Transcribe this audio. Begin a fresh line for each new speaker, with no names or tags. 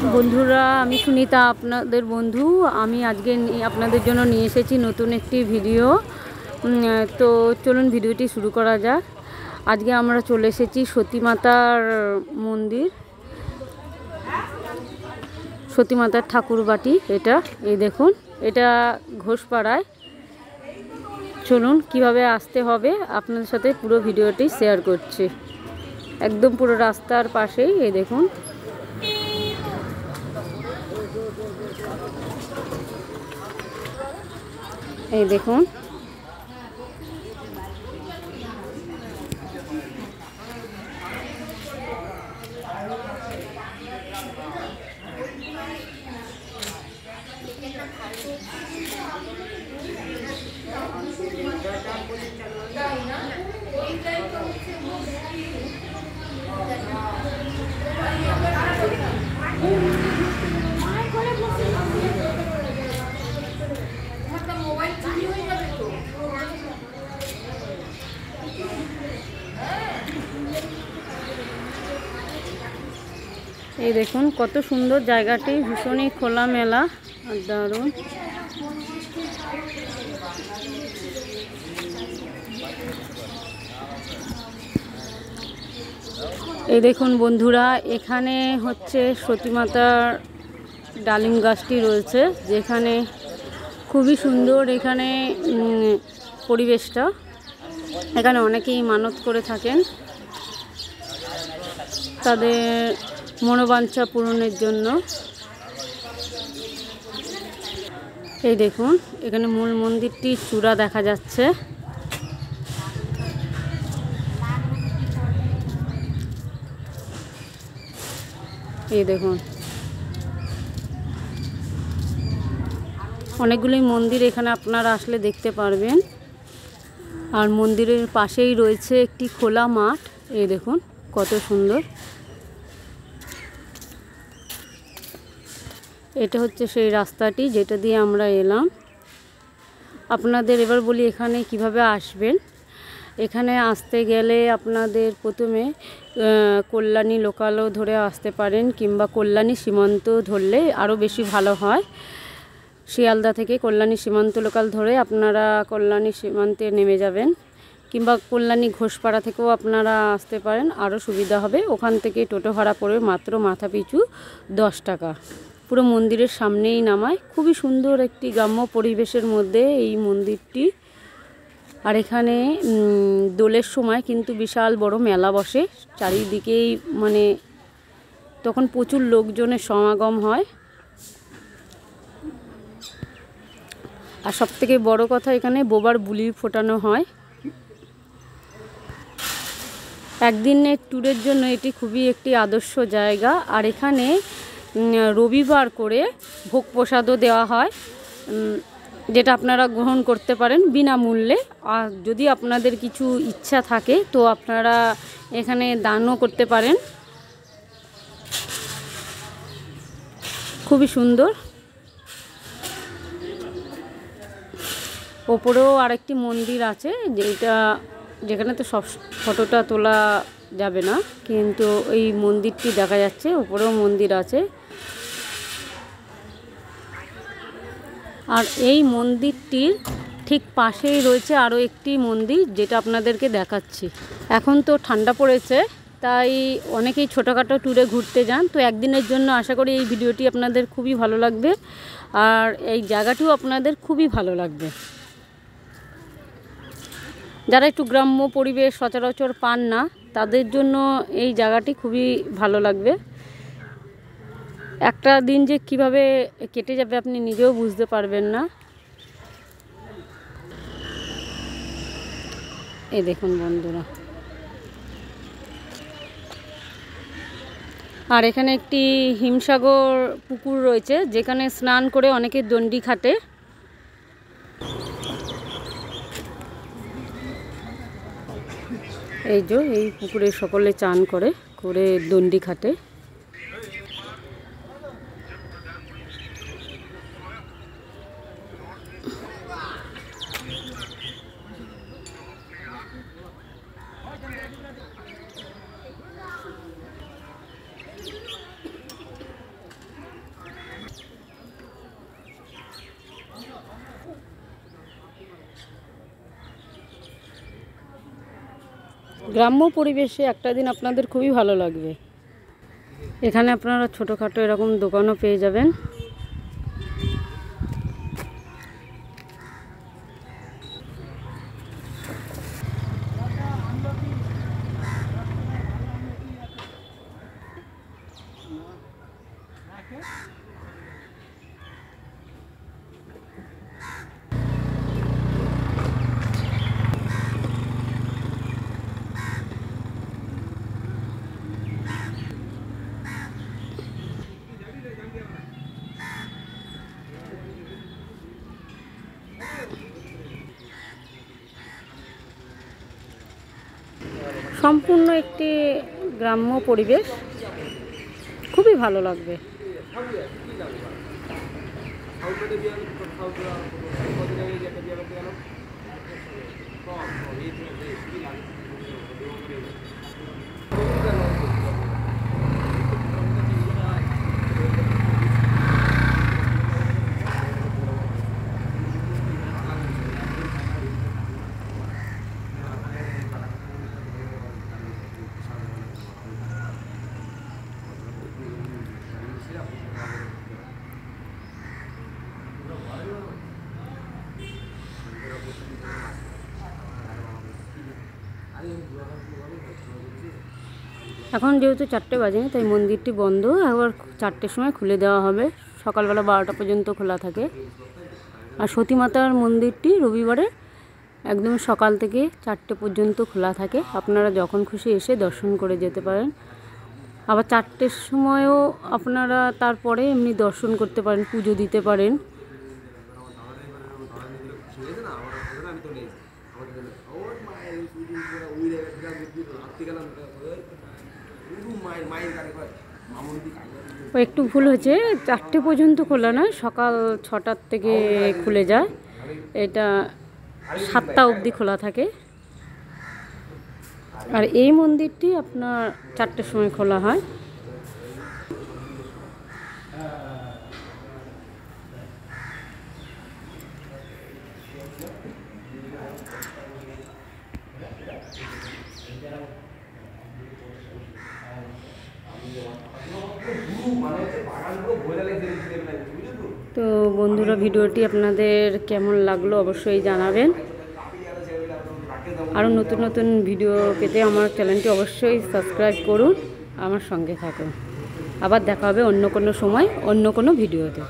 বন্ধুরা, আমি সুনিতা, আপনাদের বন্ধু। আমি আজকে আপনাদের জন্য নিয়ে এসেছি নতুন একটি ভিডিও। তো চলুন ভিডিওটি শুরু করা যাক। আজকে আমরা চলে এসেছি সতী মাতার মন্দির, সতী মাতার ঠাকুরবাটি। এই দেখুন, এটা ঘোষপাড়ায়। চলুন কিভাবে আসতে হবে আপনাদের সাথে পুরো ভিডিওটি শেয়ার করছি। একদম পুরো রাস্তার পাশেই এই দেখুন। এই দেখুন, এই দেখুন কত সুন্দর জায়গাটি, ভীষণই খোলামেলা আর দারুণ। এই দেখুন বন্ধুরা, এখানে হচ্ছে সতী মাতার ডালিম গাছটি রয়েছে, যেখানে খুবই সুন্দর এখানে পরিবেশটা। এখানে অনেকেই মানত করে থাকেন তাদের মনোবাঞ্ছা পূরণের জন্য। এই দেখুন, এখানে মূল মন্দিরটি চূড়া দেখা যাচ্ছে। এই দেখুন, অনেকগুলোই মন্দির এখানে আপনারা আসলে দেখতে পারবেন। আর মন্দিরের পাশেই রয়েছে একটি খোলা মাঠ। এই দেখুন কত সুন্দর। এটা হচ্ছে সেই রাস্তাটি যেটা দিয়ে আমরা এলাম। আপনাদের এবার বলি এখানে কিভাবে আসবেন। এখানে আসতে গেলে আপনাদের প্রথমে কল্যাণী লোকালও ধরে আসতে পারেন, কিংবা কল্যাণী সীমান্ত ধরলে আরও বেশি ভালো হয়। শিয়ালদা থেকে কল্যাণী সীমান্ত লোকাল ধরে আপনারা কল্যাণী সীমান্তে নেমে যাবেন, কিংবা কল্যাণী ঘোষপাড়া থেকেও আপনারা আসতে পারেন, আরও সুবিধা হবে। ওখান থেকে টোটো ভাড়া করে মাত্র মাথাপিছু 10 টাকা। পুরো মন্দিরের সামনেই নামায়। খুবই সুন্দর একটি গ্রাম্য পরিবেশের মধ্যে এই মন্দিরটি। আর এখানে দোলের সময় কিন্তু বিশাল বড় মেলা বসে চারিদিকেই, মানে তখন প্রচুর লোকজনের সমাগম হয়। আর সবথেকে বড় কথা, এখানে বোবার বুলি ফোটানো হয়। একদিনের ট্যুরের জন্য এটি খুবই একটি আদর্শ জায়গা। আর এখানে রবিবার করে ভোগ প্রসাদও দেওয়া হয়, যেটা আপনারা গ্রহণ করতে পারেন বিনামূল্যে। আর যদি আপনাদের কিছু ইচ্ছা থাকে তো আপনারা এখানে দানও করতে পারেন। খুবই সুন্দর। ওপরেও আরেকটি মন্দির আছে, যেখানে তো সব ফটোটা তোলা যাবে না, কিন্তু এই মন্দিরটি দেখা যাচ্ছে। ওপরেও মন্দির আছে। আর এই মন্দিরটির ঠিক পাশেই রয়েছে আরও একটি মন্দির, যেটা আপনাদেরকে দেখাচ্ছি। এখন তো ঠান্ডা পড়েছে, তাই অনেকেই ছোটোখাটো ট্যুরে ঘুরতে যান। তো একদিনের জন্য আশা করি এই ভিডিওটি আপনাদের খুবই ভালো লাগবে, আর এই জায়গাটিও আপনাদের খুবই ভালো লাগবে। যারা একটু গ্রাম্য পরিবেশ সচরাচর পান না, তাদের জন্য এই জায়গাটি খুবই ভালো লাগবে। একটা দিন যে কিভাবে কেটে যাবে আপনি নিজেও বুঝতে পারবেন না। এই দেখুন বন্ধুরা, আর এখানে একটি হিমসাগর পুকুর রয়েছে, যেখানে স্নান করে অনেকে দণ্ডি খাটে। এই পুকুরে সকলে চান করে দণ্ডি খাটে। গ্রাম্য পরিবেশে একটা দিন আপনাদের খুবই ভালো লাগবে। এখানে আপনারা ছোটোখাটো এরকম দোকানও পেয়ে যাবেন। সম্পূর্ণ একটি গ্রাম্য পরিবেশ, খুবই ভালো লাগবে। এখন যেহেতু 4টে বাজেনি, তাই মন্দিরটি বন্ধ। আবার 4টের সময় খুলে দেওয়া হবে। সকালবেলা 12টা পর্যন্ত খোলা থাকে। আর সতী মাতার মন্দিরটি রবিবারে একদম সকাল থেকে 4টে পর্যন্ত খোলা থাকে। আপনারা যখন খুশি এসে দর্শন করে যেতে পারেন। আবার 4টের সময়ও আপনারা তারপরে এমনি দর্শন করতে পারেন, পুজো দিতে পারেন। একটু ভুল হয়েছে, 4টে পর্যন্ত খোলা নয়, সকাল 6টার থেকে খুলে যায়। এটা 7টা অবধি খোলা থাকে। আর এই মন্দিরটি আপনার 4টের সময় খোলা হয়। তো বন্ধুরা, ভিডিওটি আপনাদের কেমন লাগলো অবশ্যই জানাবেন। আরও নতুন নতুন ভিডিও পেতে আমার চ্যানেলটি অবশ্যই সাবস্ক্রাইব করুন, আমার সঙ্গে থাকুন। আবার দেখা হবে অন্য কোনো সময় অন্য কোনো ভিডিওতে।